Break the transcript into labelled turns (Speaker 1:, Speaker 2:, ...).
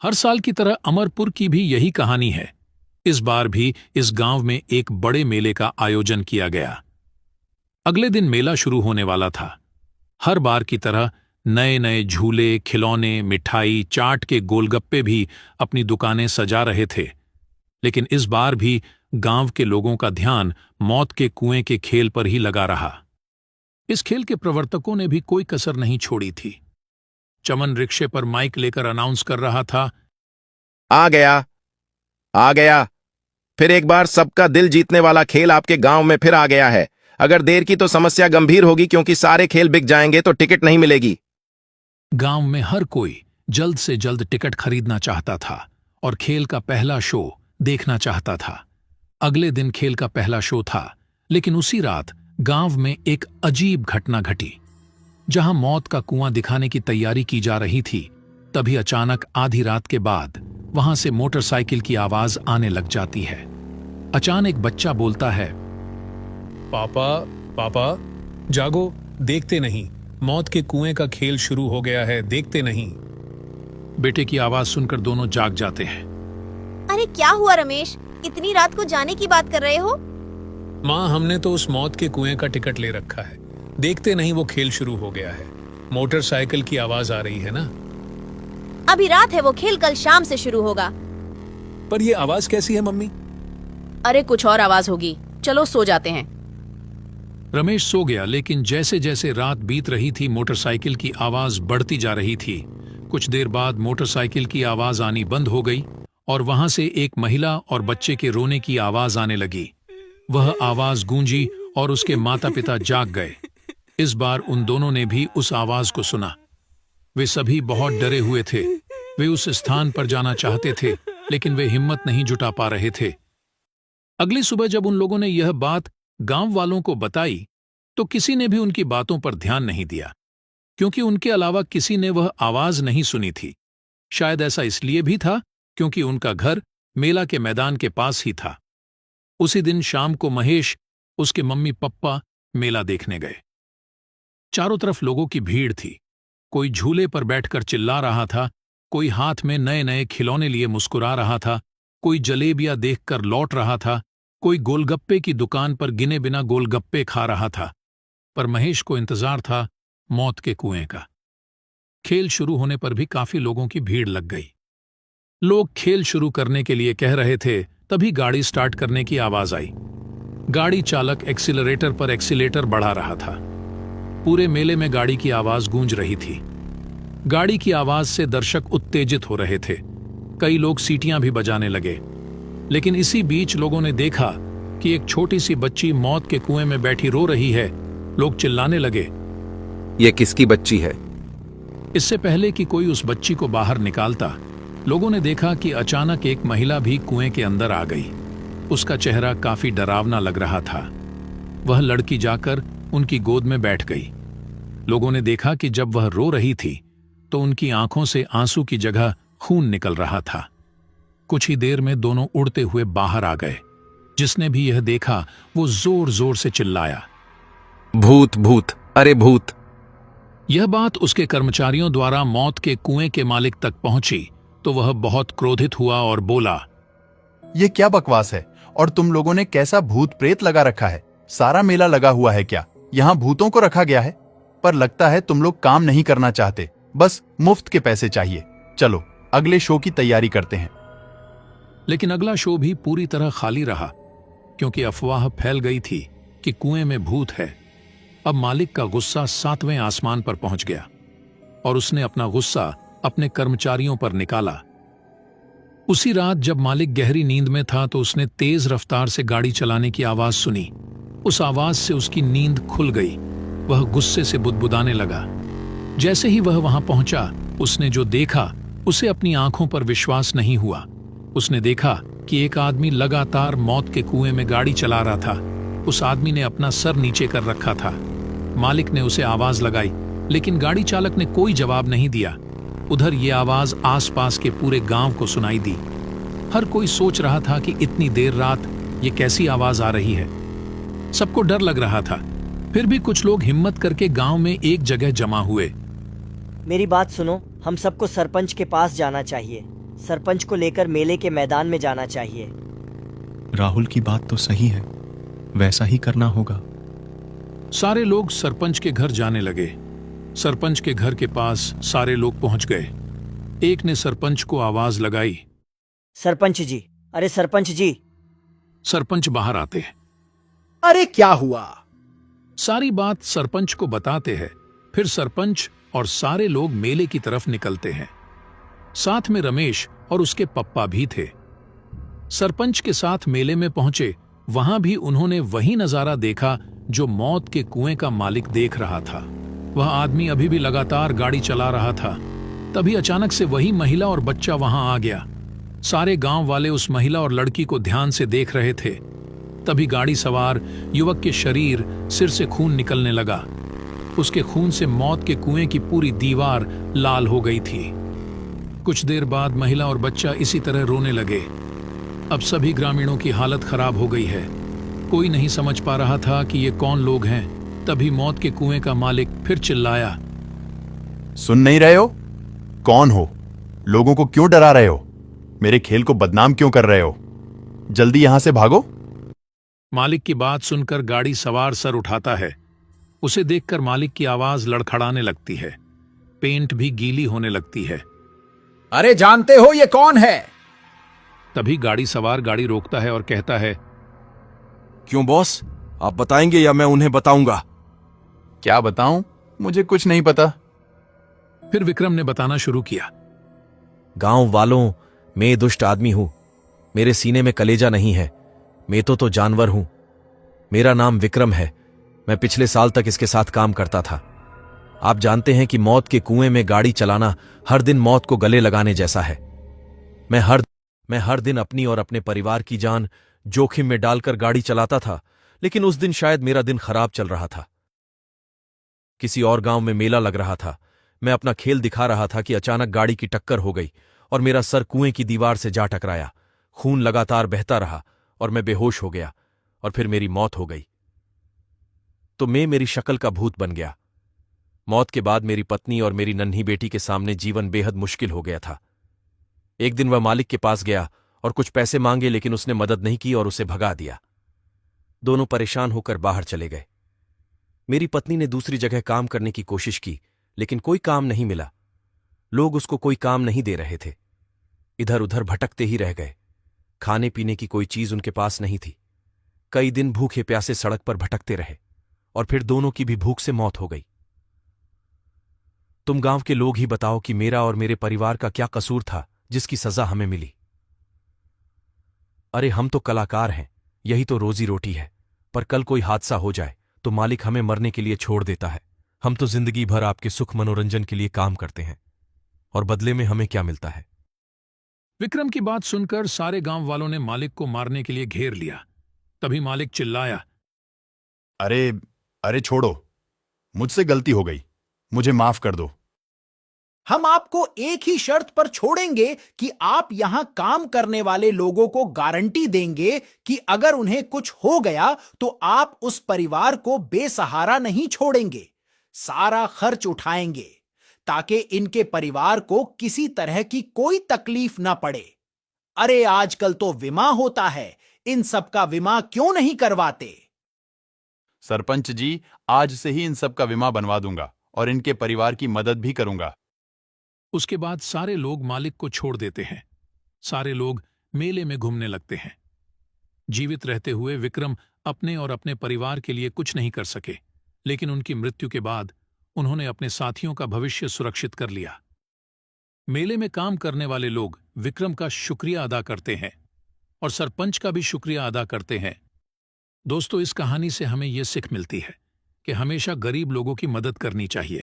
Speaker 1: हर साल की तरह अमरपुर की भी यही कहानी है। इस बार भी इस गांव में एक बड़े मेले का आयोजन किया गया। अगले दिन मेला शुरू होने वाला था। हर बार की तरह नए नए झूले, खिलौने, मिठाई, चाट के गोलगप्पे भी अपनी दुकानें सजा रहे थे। लेकिन इस बार भी गांव के लोगों का ध्यान मौत के कुएं के खेल पर ही लगा रहा। इस खेल के प्रवर्तकों ने भी कोई कसर नहीं छोड़ी थी। चमन रिक्शे पर माइक लेकर अनाउंस कर रहा था,
Speaker 2: आ गया, आ गया। फिर एक बार सबका दिल जीतने वाला खेल आपके गांव में फिर आ गया है। अगर देर की तो समस्या गंभीर होगी, क्योंकि सारे खेल बिक जाएंगे तो टिकट नहीं मिलेगी।
Speaker 1: गांव में हर कोई जल्द से जल्द टिकट खरीदना चाहता था और खेल का पहला शो देखना चाहता था। अगले दिन खेल का पहला शो था, लेकिन उसी रात गांव में एक अजीब घटना घटी। जहां मौत का कुआं दिखाने की तैयारी की जा रही थी, तभी अचानक आधी रात के बाद वहां से मोटरसाइकिल की आवाज आने लग जाती है। अचानक बच्चा बोलता है,
Speaker 3: पापा, पापा, जागो, देखते नहीं, मौत के कुएं का खेल शुरू हो गया है, देखते नहीं।
Speaker 1: बेटे की आवाज सुनकर दोनों जाग जाते हैं।
Speaker 4: अरे क्या हुआ रमेश, इतनी रात को जाने की बात कर रहे हो?
Speaker 3: माँ, हमने तो उस मौत के कुएं का टिकट ले रखा है, देखते नहीं वो खेल शुरू हो गया है। मोटरसाइकिल की आवाज आ रही है ना।
Speaker 4: अभी रात है, वो खेल कल शाम से शुरू होगा।
Speaker 3: पर ये आवाज कैसी है मम्मी?
Speaker 4: अरे कुछ और आवाज होगी, चलो सो जाते हैं।
Speaker 1: रमेश सो गया, लेकिन जैसे जैसे रात बीत रही थी मोटरसाइकिल की आवाज बढ़ती जा रही थी। कुछ देर बाद मोटरसाइकिल की आवाज आनी बंद हो गई और वहां से एक महिला और बच्चे के रोने की आवाज आने लगी। वह आवाज गूंजी और उसके माता पिता जाग गए। इस बार उन दोनों ने भी उस आवाज को सुना। वे सभी बहुत डरे हुए थे। वे उस स्थान पर जाना चाहते थे, लेकिन वे हिम्मत नहीं जुटा पा रहे थे। अगली सुबह जब उन लोगों ने यह बात गांव वालों को बताई, तो किसी ने भी उनकी बातों पर ध्यान नहीं दिया, क्योंकि उनके अलावा किसी ने वह आवाज नहीं सुनी थी। शायद ऐसा इसलिए भी था क्योंकि उनका घर मेला के मैदान के पास ही था। उसी दिन शाम को महेश, उसके मम्मी पप्पा मेला देखने गए। चारों तरफ लोगों की भीड़ थी। कोई झूले पर बैठकर चिल्ला रहा था, कोई हाथ में नए नए खिलौने लिए मुस्कुरा रहा था, कोई जलेबियां देखकर लौट रहा था, कोई गोलगप्पे की दुकान पर गिने बिना गोलगप्पे खा रहा था। पर महेश को इंतजार था मौत के कुएं का। खेल शुरू होने पर भी काफी लोगों की भीड़ लग गई। लोग खेल शुरू करने के लिए कह रहे थे, तभी गाड़ी स्टार्ट करने की आवाज आई। गाड़ी चालक एक्सीलरेटर पर एक्सीलेटर बढ़ा रहा था। पूरे मेले में गाड़ी की आवाज गूंज रही थी। गाड़ी की आवाज से दर्शक उत्तेजित हो रहे थे। कई लोग सीटियां भी बजाने लगे। लेकिन इसी बीच लोगों ने देखा कि एक छोटी सी बच्ची मौत के कुएं में बैठी रो रही है। लोग चिल्लाने लगे,
Speaker 2: ये किसकी बच्ची है?
Speaker 1: इससे पहले कि कोई उस बच्ची को बाहर निकालता, लोगों ने देखा कि अचानक एक महिला भी कुएं के अंदर आ गई। उसका चेहरा काफी डरावना लग रहा था। वह लड़की जाकर उनकी गोद में बैठ गई। लोगों ने देखा कि जब वह रो रही थी तो उनकी आंखों से आंसू की जगह खून निकल रहा था। कुछ ही देर में दोनों उड़ते हुए बाहर आ गए। जिसने भी यह देखा वो जोर जोर से चिल्लाया,
Speaker 2: भूत, भूत, अरे भूत।
Speaker 1: यह बात उसके कर्मचारियों द्वारा मौत के कुएं के मालिक तक पहुंची तो वह बहुत क्रोधित हुआ और बोला,
Speaker 5: ये क्या बकवास है? और तुम लोगों ने कैसा भूत प्रेत लगा रखा है? सारा मेला लगा हुआ है क्या? यहाँ भूतों को रखा गया है? पर लगता है तुम लोग काम नहीं करना चाहते, बस मुफ्त के पैसे चाहिए। चलो अगले शो की तैयारी करते हैं।
Speaker 1: लेकिन अगला शो भी पूरी तरह खाली रहा, क्योंकि अफवाह फैल गई थी कि कुएं में भूत है। अब मालिक का गुस्सा 7वें आसमान पर पहुंच गया और उसने अपना गुस्सा अपने कर्मचारियों पर निकाला। उसी रात जब मालिक गहरी नींद में था तो उसने तेज रफ्तार से गाड़ी चलाने की आवाज सुनी। उस आवाज से उसकी नींद खुल गई। वह गुस्से से बुदबुदाने लगा। जैसे ही वह वहां पहुंचा, उसने जो देखा उसे अपनी आंखों पर विश्वास नहीं हुआ। उसने देखा कि एक आदमी लगातार मौत के कुएं में गाड़ी चला रहा था। उस आदमी ने अपना सर नीचे कर रखा था। मालिक ने उसे आवाज लगाई, लेकिन गाड़ी चालक ने कोई जवाब नहीं दिया। उधर ये आवाज आसपास के पूरे गांव को सुनाई दी। हर कोई सोच रहा था कि इतनी देर रात ये कैसी आवाज आ रही है। सबको डर लग रहा था। फिर भी कुछ लोग हिम्मत करके गांव में एक जगह जमा हुए।
Speaker 6: मेरी बात सुनो, हम सबको सरपंच के पास जाना चाहिए। सरपंच को लेकर मेले के मैदान में जाना चाहिए।
Speaker 7: राहुल की बात तो सही है, वैसा ही करना होगा।
Speaker 1: सारे लोग सरपंच के घर जाने लगे। सरपंच के घर के पास सारे लोग पहुंच गए। एक ने सरपंच को आवाज लगाई।
Speaker 6: सरपंच जी, अरे सरपंच जी।
Speaker 1: सरपंच बाहर आते हैं।
Speaker 8: अरे क्या हुआ?
Speaker 1: सारी बात सरपंच को बताते हैं। फिर सरपंच और सारे लोग मेले की तरफ निकलते हैं। साथ में रमेश और उसके पप्पा भी थे। सरपंच के साथ मेले में पहुंचे। वहां भी उन्होंने वही नजारा देखा जो मौत के कुएं का मालिक देख रहा था। वह आदमी अभी भी लगातार गाड़ी चला रहा था। तभी अचानक से वही महिला और बच्चा वहां आ गया। सारे गांव वाले उस महिला और लड़की को ध्यान से देख रहे थे। तभी गाड़ी सवार युवक के शरीर सिर से खून निकलने लगा। उसके खून से मौत के कुएं की पूरी दीवार लाल हो गई थी। कुछ देर बाद महिला और बच्चा इसी तरह रोने लगे। अब सभी ग्रामीणों की हालत खराब हो गई है। कोई नहीं समझ पा रहा था कि ये कौन लोग हैं। तभी मौत के कुएं का मालिक फिर चिल्लाया।
Speaker 5: सुन नहीं रहे हो? कौन हो? लोगों को क्यों डरा रहे हो? मेरे खेल को बदनाम क्यों कर रहे हो? जल्दी यहां से भागो।
Speaker 1: मालिक की बात सुनकर गाड़ी सवार सर उठाता है। उसे देखकर मालिक की आवाज लड़खड़ाने लगती है। पेंट भी गीली होने लगती है।
Speaker 8: अरे जानते हो ये कौन है?
Speaker 1: तभी गाड़ी सवार गाड़ी रोकता है और कहता है,
Speaker 9: क्यों बॉस, आप बताएंगे या मैं उन्हें बताऊंगा?
Speaker 5: क्या बताऊं? मुझे कुछ नहीं पता।
Speaker 1: फिर विक्रम ने बताना शुरू किया।
Speaker 9: गांव वालों, मैं दुष्ट आदमी हूं। मेरे सीने में कलेजा नहीं है। मैं तो जानवर हूं। मेरा नाम विक्रम है। मैं पिछले साल तक इसके साथ काम करता था। आप जानते हैं कि मौत के कुएं में गाड़ी चलाना हर दिन मौत को गले लगाने जैसा है। मैं हर दिन अपनी और अपने परिवार की जान जोखिम में डालकर गाड़ी चलाता था, लेकिन उस दिन शायद मेरा दिन खराब चल रहा था। किसी और गांव में मेला लग रहा था। मैं अपना खेल दिखा रहा था कि अचानक गाड़ी की टक्कर हो गई और मेरा सर कुएं की दीवार से जा टकराया। खून लगातार बहता रहा और मैं बेहोश हो गया और फिर मेरी मौत हो गई। तो मैं मेरी शक्ल का भूत बन गया। मौत के बाद मेरी पत्नी और मेरी नन्ही बेटी के सामने जीवन बेहद मुश्किल हो गया था। एक दिन वह मालिक के पास गया और कुछ पैसे मांगे, लेकिन उसने मदद नहीं की और उसे भगा दिया। दोनों परेशान होकर बाहर चले गए। मेरी पत्नी ने दूसरी जगह काम करने की कोशिश की, लेकिन कोई काम नहीं मिला। लोग उसको कोई काम नहीं दे रहे थे। इधर उधर भटकते ही रह गए। खाने पीने की कोई चीज उनके पास नहीं थी। कई दिन भूखे प्यासे सड़क पर भटकते रहे और फिर दोनों की भी भूख से मौत हो गई। तुम गांव के लोग ही बताओ कि मेरा और मेरे परिवार का क्या कसूर था जिसकी सजा हमें मिली। अरे हम तो कलाकार हैं, यही तो रोजी रोटी है। पर कल कोई हादसा हो जाए तो मालिक हमें मरने के लिए छोड़ देता है। हम तो जिंदगी भर आपके सुख मनोरंजन के लिए काम करते हैं और बदले में हमें क्या मिलता है?
Speaker 1: विक्रम की बात सुनकर सारे गांव वालों ने मालिक को मारने के लिए घेर लिया। तभी मालिक चिल्लाया।
Speaker 5: अरे अरे छोड़ो, मुझसे गलती हो गई, मुझे माफ कर दो।
Speaker 8: हम आपको एक ही शर्त पर छोड़ेंगे कि आप यहां काम करने वाले लोगों को गारंटी देंगे कि अगर उन्हें कुछ हो गया तो आप उस परिवार को बेसहारा नहीं छोड़ेंगे। सारा खर्च उठाएंगे ताकि इनके परिवार को किसी तरह की कोई तकलीफ ना पड़े। अरे आजकल तो बीमा होता है, इन सब का बीमा क्यों नहीं करवाते?
Speaker 5: सरपंच जी, आज से ही इन सब का बीमा बनवा दूंगा और इनके परिवार की मदद भी करूंगा।
Speaker 1: उसके बाद सारे लोग मालिक को छोड़ देते हैं। सारे लोग मेले में घूमने लगते हैं। जीवित रहते हुए विक्रम अपने और अपने परिवार के लिए कुछ नहीं कर सके, लेकिन उनकी मृत्यु के बाद उन्होंने अपने साथियों का भविष्य सुरक्षित कर लिया। मेले में काम करने वाले लोग विक्रम का शुक्रिया अदा करते हैं और सरपंच का भी शुक्रिया अदा करते हैं। दोस्तों, इस कहानी से हमें यह सीख मिलती है कि हमेशा गरीब लोगों की मदद करनी चाहिए।